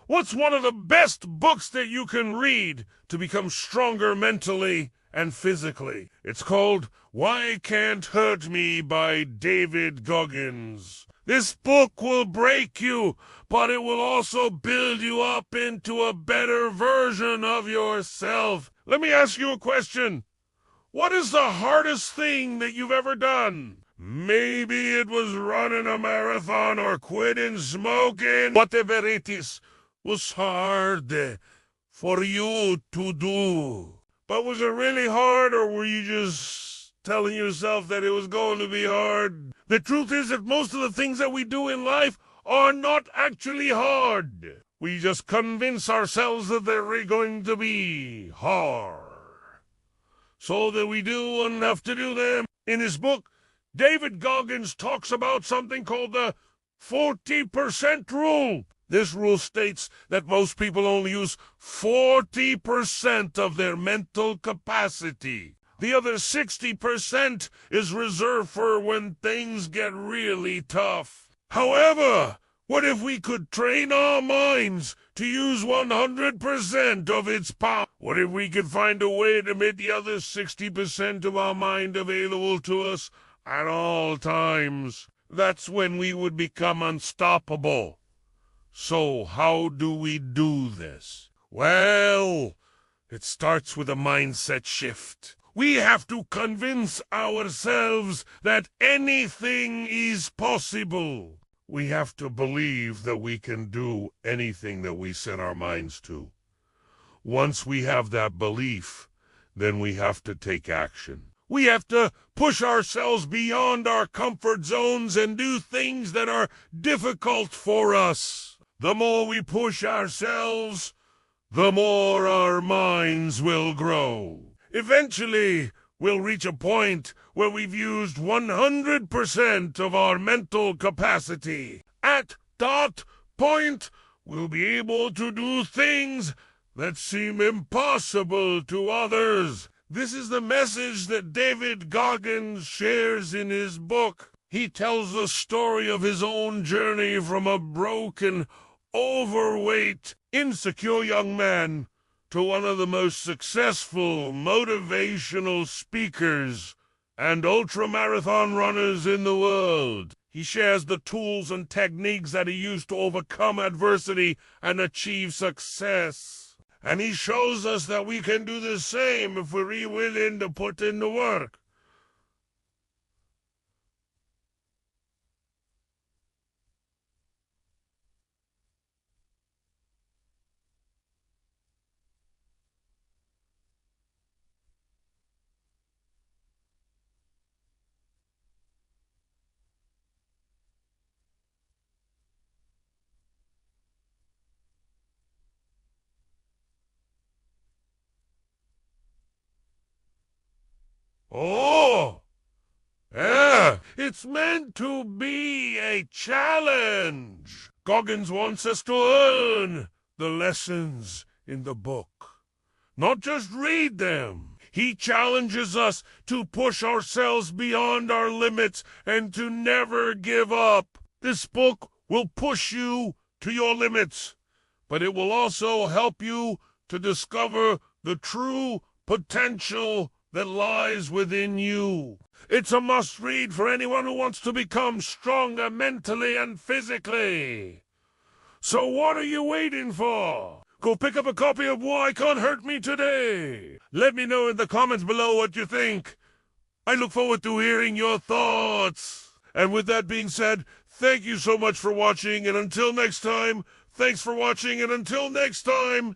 What's one of the best books that you can read to become stronger mentally and physically? It's called Why Can't Hurt Me by David Goggins. This book will break you, but it will also build you up into a better version of yourself. Let me ask you a question. What is the hardest thing that you've ever done? Maybe it was running a marathon or quitting smoking. Whatever it is was hard for you to do. But was it really hard, or were you just telling yourself that it was going to be hard? The truth is that most of the things that we do in life are not actually hard. We just convince ourselves that they're going to be hard, so that we do enough to do them. In his book, David Goggins talks about something called the 40% rule. This rule states that most people only use 40% of their mental capacity. The other 60% is reserved for when things get really tough. However, what if we could train our minds to use 100% of its power? What if we could find a way to make the other 60% of our mind available to us at all times? That's when we would become unstoppable. So how do we do this? Well, it starts with a mindset shift. We have to convince ourselves that anything is possible. We have to believe that we can do anything that we set our minds to. Once we have that belief, then we have to take action. We have to push ourselves beyond our comfort zones and do things that are difficult for us. The more we push ourselves, the more our minds will grow. Eventually, we'll reach a point where we've used 100% of our mental capacity. At that point, we'll be able to do things that seem impossible to others. This is the message that David Goggins shares in his book. He tells the story of his own journey from a broken, overweight, insecure young man to one of the most successful motivational speakers and ultramarathon runners in the world. He shares the tools and techniques that he used to overcome adversity and achieve success. And he shows us that we can do the same if we're really willing to put in the work. Oh! Yeah, it's meant to be a challenge. Goggins wants us to learn the lessons in the book, not just read them. He challenges us to push ourselves beyond our limits and to never give up. This book will push you to your limits, but it will also help you to discover the true potential that lies within you. It's a must-read for anyone who wants to become stronger mentally and physically. So what are you waiting for? Go pick up a copy of Why Can't Hurt Me today. Let me know in the comments below what you think. I look forward to hearing your thoughts. And with that being said, thank you so much for watching, and until next time, thanks for watching, and until next time,